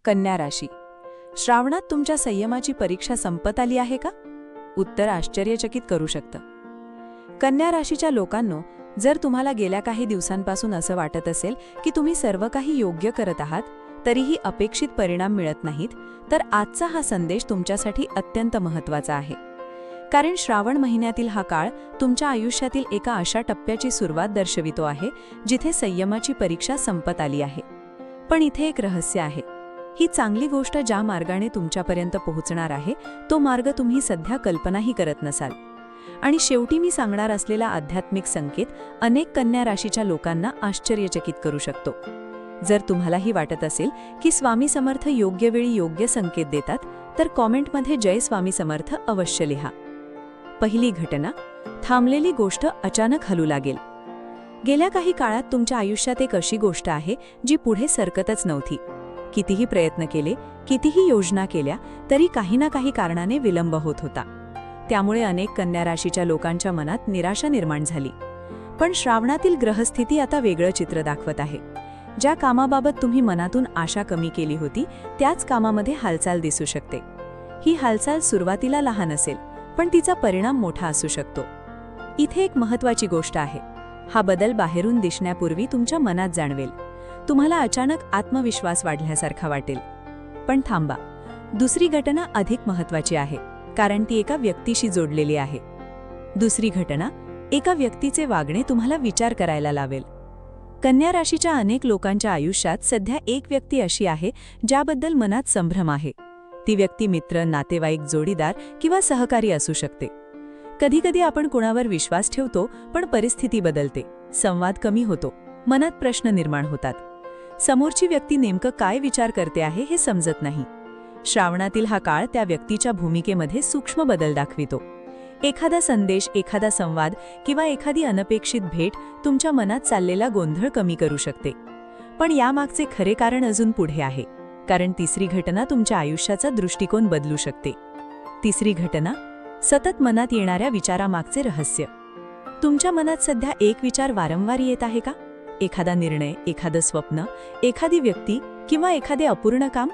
कन्या राशी. श्रावणात तुमच्या संयमाची परीक्षा संपत आली आहे का? उत्तर आश्चर्यचकित करू शकतं. कन्या राशीच्या लोकांनो, जर तुम्हाला गेल्या काही दिवसांपासून असं वाटत असेल की तुम्ही सर्व काही योग्य करत आहात, तरीही अपेक्षित परिणाम मिळत नाहीत, तर आजचा हा संदेश तुमच्यासाठी अत्यंत महत्त्वाचा आहे. कारण श्रावण महिन्यातील हा काळ तुमच्या आयुष्यातील एका अशा टप्प्याची सुरुवात दर्शवितो आहे जिथे संयमाची परीक्षा संपत आली आहे. पण इथे एक रहस्य आहे. ही चांगली गोष्ट ज्या मार्गाने तुमच्यापर्यंत पोहोचणार आहे, तो मार्ग तुम्ही सध्या कल्पनाही करत नसाल. आणि शेवटी मी सांगणार असलेला आध्यात्मिक संकेत अनेक कन्या राशीच्या लोकांना आश्चर्यचकित करू शकतो. जर तुम्हालाही वाटत असेल की स्वामी समर्थ योग्य वेळी योग्य संकेत देतात, तर कॉमेंटमध्ये जय स्वामी समर्थ अवश्य लिहा. पहिली घटना, थांबलेली गोष्ट अचानक हलू लागेल. गेल्या काही काळात तुमच्या आयुष्यात एक अशी गोष्ट आहे जी पुढे सरकतच नव्हती. कितीही प्रयत्न केले, कितीही योजना केल्या, तरी काही ना काही कारणाने विलंब होत होता. त्यामुळे अनेक कन्या राशीच्या लोकांच्या मनात निराशा निर्माण झाली. पण श्रावणातील ग्रहस्थिती आता वेगळं चित्र दाखवत आहे. ज्या कामाबाबत तुम्ही मनातून आशा कमी केली होती, त्याच कामामध्ये हालचाल दिसू शकते. ही हालचाल सुरुवातीला लहान असेल, पण तिचा परिणाम मोठा असू शकतो. इथे एक महत्त्वाची गोष्ट आहे. हा बदल बाहेरून दिसण्यापूर्वी तुमच्या मनात जाणवेल. तुम्हाला अचानक आत्मविश्वास वाढल्यासारखा वाटेल. पण थांबा, दुसरी घटना अधिक महत्त्वाची आहे, कारण ती एका व्यक्तीशी जोडलेली आहे. दुसरी घटना, एका व्यक्तीचे वागणे तुम्हाला विचार करायला लावेल. कन्या राशीच्या अनेक लोकांच्या आयुष्यात सध्या एक व्यक्ती अशी आहे ज्याबद्दल मनात संभ्रम आहे. ती व्यक्ती मित्र, नातेवाईक, जोडीदार किंवा सहकारी असू शकते. कधीकधी आपण कोणावर विश्वास ठेवतो, पण परिस्थिती बदलते, संवाद कमी होतो, मनात प्रश्न निर्माण होतात. समोरची व्यक्ती नेमकं काय विचार करते आहे हे समजत नाही. श्रावणातील हा काळ त्या व्यक्तीच्या भूमिकेमध्ये सूक्ष्म बदल दाखवितो. एखादा संदेश, एखादा संवाद किंवा एखादी अनपेक्षित भेट तुमच्या मनात चाललेला गोंधळ कमी करू शकते. पण यामागचे खरे कारण अजून पुढे आहे, कारण तिसरी घटना तुमच्या आयुष्याचा दृष्टिकोन बदलू शकते. तिसरी घटना, सतत मनात येणाऱ्या विचारामागचे रहस्य. तुमच्या मनात सध्या एक विचार वारंवार येत आहे का? एखादा निर्णय, एखादं स्वप्न, एखादी व्यक्ती किंवा एखादे अपूर्ण काम?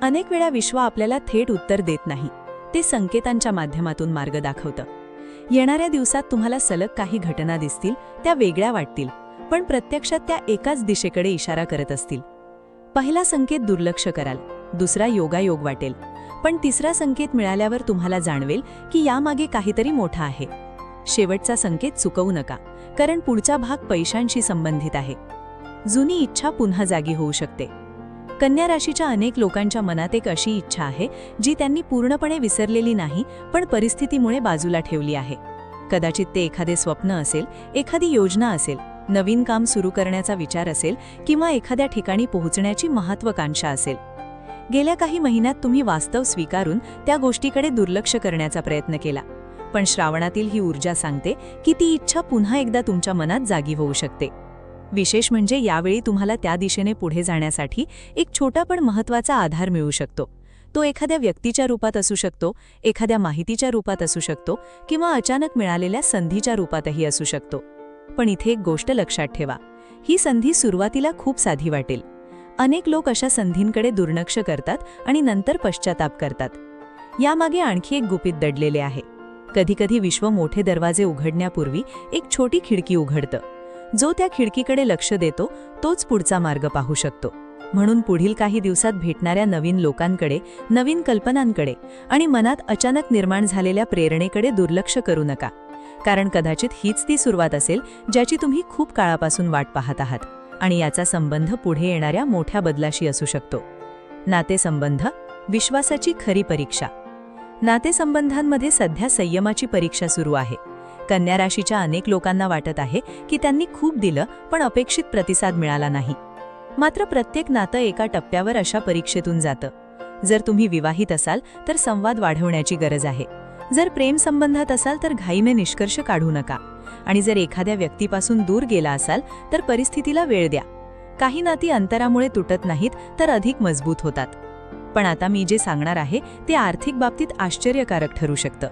अनेक वेळा विश्व आपल्याला थेट उत्तर देत नाही, ते संकेतांच्या माध्यमातून मार्ग दाखवतं. येणाऱ्या दिवसात तुम्हाला सलग काही घटना दिसतील, त्या वेगळ्या वाटतील, पण प्रत्यक्षात त्या एकाच दिशेकडे इशारा करत असतील. पहिला संकेत दुर्लक्ष कराल, दुसरा योगायोग वाटेल, पण तिसरा संकेत मिळाल्यावर तुम्हाला जाणवेल की यामागे काहीतरी मोठं आहे. शेवटचा संकेत चुकवू नका, कारण पुढचा भाग पैशांशी संबंधित आहे. जुनी इच्छा पुन्हा जागी होऊ शकते. कन्या राशीच्या अनेक लोकांच्या मनात एक अशी इच्छा आहे जी त्यांनी पूर्णपणे विसरलेली नाही, पण परिस्थितीमुळे बाजूला ठेवली आहे. कदाचित ते एखादे स्वप्न असेल, एखादी योजना असेल, नवीन काम सुरू करण्याचा विचार असेल किंवा एखाद्या ठिकाणी पोहोचण्याची महत्त्वाकांक्षा असेल. गेल्या काही महिन्यात तुम्ही वास्तव स्वीकारून त्या गोष्टीकडे दुर्लक्ष करण्याचा प्रयत्न केला, पण श्रावणातील ही ऊर्जा सांगते की ती इच्छा पुन्हा एकदा तुमच्या मनात जागी होऊ शकते. विशेष म्हणजे यावेळी तुम्हाला त्या दिशेने पुढे जाण्यासाठी एक छोटा पण महत्त्वाचा आधार मिळू शकतो. तो एखाद्या व्यक्तीच्या रूपात असू शकतो, एखाद्या माहितीच्या रूपात असू शकतो किंवा अचानक मिळालेल्या संधीच्या रूपातही असू शकतो. पण इथे एक गोष्ट लक्षात ठेवा, ही संधी सुरुवातीला खूप साधी वाटेल. अनेक लोक अशा संधींकडे दुर्लक्ष करतात आणि नंतर पश्चाताप करतात. यामागे आणखी एक गुपित दडलेले आहे. कधीकधी विश्व मोठे दरवाजे उघडण्यापूर्वी एक छोटी खिडकी उघडतं. जो त्या खिडकीकडे लक्ष देतो तोच पुढचा मार्ग पाहू शकतो. म्हणून पुढील काही दिवसात भेटणाऱ्या नवीन लोकांकडे, नवीन कल्पनांकडे आणि मनात अचानक निर्माण झालेल्या प्रेरणेकडे दुर्लक्ष करू नका, कारण कदाचित हीच ती सुरुवात असेल ज्याची तुम्ही खूप काळापासून वाट पाहत आहात, आणि याचा संबंध पुढे येणाऱ्या मोठ्या बदलाशी असू शकतो. नातेसंबंध, विश्वासाची खरी परीक्षा. नातेसंबंधांमध्ये सध्या संयमाची परीक्षा सुरू आहे. कन्या राशीच्या अनेक लोकांना वाटत आहे की त्यांनी खूप दिलं, पण अपेक्षित प्रतिसाद मिळाला नाही. मात्र प्रत्येक नातं एका टप्प्यावर अशा परीक्षेतून जातं. जर तुम्ही विवाहित असाल तर संवाद वाढवण्याची गरज आहे. जर प्रेम संबंधात असाल तर घाईने निष्कर्ष काढू नका. आणि जर एखाद्या व्यक्तीपासून दूर गेला असाल तर परिस्थितीला वेळ द्या. काही नाती अंतरामुळे तुटत नाहीत, तर अधिक मजबूत होतात. पण आता मी जे सांगणार आहे ते आर्थिक बाबतीत आश्चर्यकारक ठरू शकतं.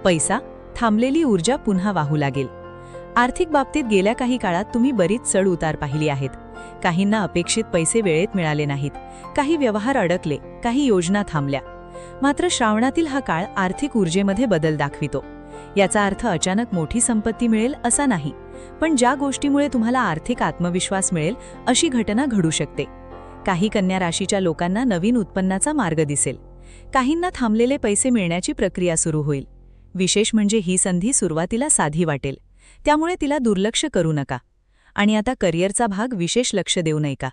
पैसा, थांबलेली ऊर्जा पुन्हा वाहू लागेल. आर्थिक बाबतीत गेल्या काही काळात तुम्ही बरीच चढ उतार पाहिली आहेत. काहींना अपेक्षित पैसे वेळेत मिळाले नाहीत, काही व्यवहार अडकले, काही योजना थांबल्या. मात्र श्रावणातील हा काळ आर्थिक ऊर्जेमध्ये बदल दाखवितो. याचा अर्थ अचानक मोठी संपत्ती मिळेल असा नाही, पण ज्या गोष्टीमुळे तुम्हाला आर्थिक आत्मविश्वास मिळेल अशी घटना घडू शकते. काही कन्या राशीच्या लोकांना नवीन उत्पन्नाचा मार्ग दिसेल. काहींना थांबलेले पैसे मिळण्याची प्रक्रिया सुरू होईल. विशेष म्हणजे ही संधी सुरुवातीला साधी वाटेल, त्यामुळे तिला दुर्लक्ष करू नका. आणि आता करिअरचा भाग विशेष लक्ष देऊ नये का?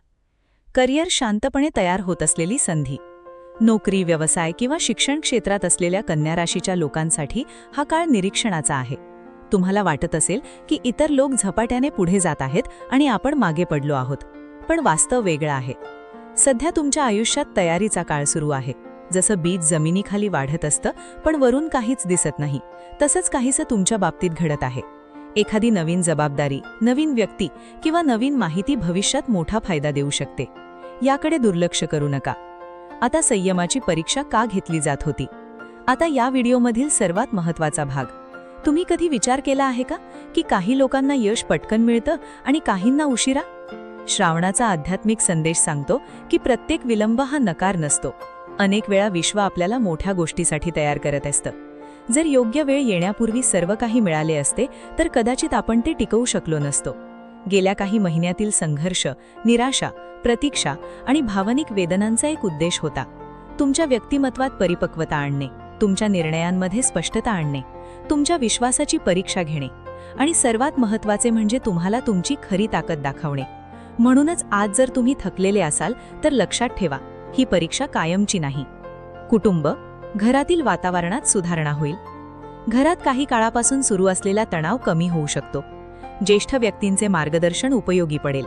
करिअर शांतपणे तयार होत असलेली संधी. नोकरी, व्यवसाय किंवा शिक्षण क्षेत्रात असलेल्या कन्या राशीच्या लोकांसाठी हा काळ निरीक्षणाचा आहे. तुम्हाला वाटत असेल की इतर लोक झपाट्याने पुढे जात आहेत आणि आपण मागे पडलो आहोत, पण वास्तव वेगळं आहे. सध्या तुमच्या आयुष्यात तयारीचा काळ सुरू आहे. जसं बीज जमिनीखाली वाढत असतं पण वरून काहीच दिसत नाही, तसंच काहीसं तुमच्या बाबतीत घडत आहे. एखादी नवीन जबाबदारी, नवीन व्यक्ती किंवा नवीन माहिती भविष्यात मोठा फायदा देऊ शकते. याकडे दुर्लक्ष करू नका. आता संयमाची परीक्षा का घेतली जात होती? आता या व्हिडिओमधील सर्वात महत्त्वाचा भाग. तुम्ही कधी विचार केला आहे का की काही लोकांना यश पटकन मिळतं आणि काहींना उशिरा? श्रावणाचा आध्यात्मिक संदेश सांगतो की प्रत्येक विलंब हा नकार नसतो. अनेक वेळा विश्व आपल्याला मोठ्या गोष्टीसाठी तयार करत असतं. जर योग्य वेळ येण्यापूर्वी सर्व काही मिळाले असते तर कदाचित आपण ते टिकवू शकलो नसतो. गेल्या काही महिन्यातील संघर्ष, निराशा, प्रतीक्षा आणि भावनिक वेदनांचा एक उद्देश होता. तुमच्या व्यक्तिमत्वात परिपक्वता आणणे, तुमच्या निर्णयांमध्ये स्पष्टता आणणे, तुमच्या विश्वासाची परीक्षा घेणे आणि सर्वात महत्त्वाचे म्हणजे तुम्हाला तुमची खरी ताकद दाखवणे. म्हणूनच आज जर तुम्ही थकलेले असाल तर लक्षात ठेवा, ही परीक्षा कायमची नाही. कुटुंब, घरातील वातावरणात सुधारणा होईल. घरात काही काळापासून सुरू असलेला तणाव कमी होऊ शकतो. ज्येष्ठ व्यक्तींचे मार्गदर्शन उपयोगी पडेल.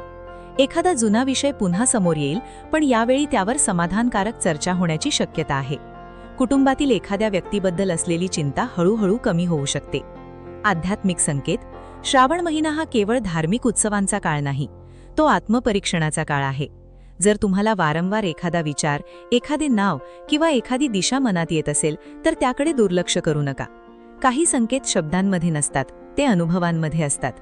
एखादा जुना विषय पुन्हा समोर येईल, पण यावेळी त्यावर समाधानकारक चर्चा होण्याची शक्यता आहे. कुटुंबातील एखाद्या व्यक्तीबद्दल असलेली चिंता हळूहळू कमी होऊ शकते. आध्यात्मिक संकेत. श्रावण महिना हा केवळ धार्मिक उत्सवांचा काळ नाही, तो आत्मपरीक्षणाचा काळ आहे. जर तुम्हाला वारंवार एखादा विचार, एखादे नाव किंवा एखादी दिशा मनात येत असेल तर त्याकडे दुर्लक्ष करू नका. काही संकेत शब्दांमध्ये नसतात, ते अनुभवांमध्ये असतात.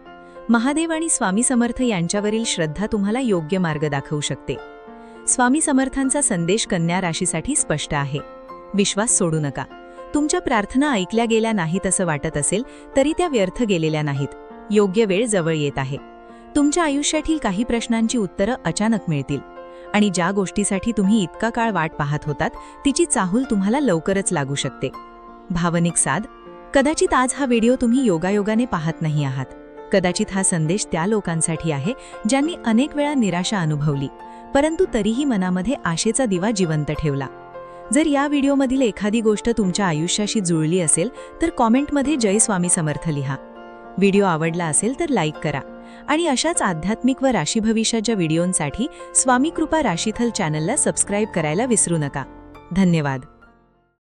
महादेव आणि स्वामी समर्थ यांच्यावरील श्रद्धा तुम्हाला योग्य मार्ग दाखवू शकते. स्वामी समर्थांचा संदेश कन्या राशीसाठी स्पष्ट आहे. विश्वास सोडू नका. तुमच्या प्रार्थना ऐकल्या गेल्या नाहीत असं वाटत असेल तरी त्या व्यर्थ गेलेल्या नाहीत. योग्य वेळ जवळ येत आहे. तुमच्या आयुष्यातील काही प्रश्नांची उत्तरं अचानक मिळतील आणि ज्या गोष्टीसाठी तुम्ही इतका काळ वाट पाहत होतात तिची चाहूल तुम्हाला लवकरच लागू शकते. भावनिक साथ. कदाचित आज हा व्हिडिओ तुम्ही योगायोगाने पाहत नाही आहात. कदाचित हा संदेश त्या लोकांसाठी आहे ज्यांनी अनेक वेळा निराशा अनुभवली, परंतु तरीही मनामध्ये आशेचा दिवा जिवंत ठेवला. जर या व्हिडिओमधील एखादी गोष्ट तुमच्या आयुष्याशी जुळली असेल तर कॉमेंटमध्ये जय स्वामी समर्थ लिहा. व्हिडिओ आवडला असेल तर लाईक करा आणि अशाच आध्यात्मिक व राशी भविष्याच्या व्हिडिओंसाठी स्वामी कृपा राशीथल चॅनलला सबस्क्राईब करायला विसरू नका. धन्यवाद.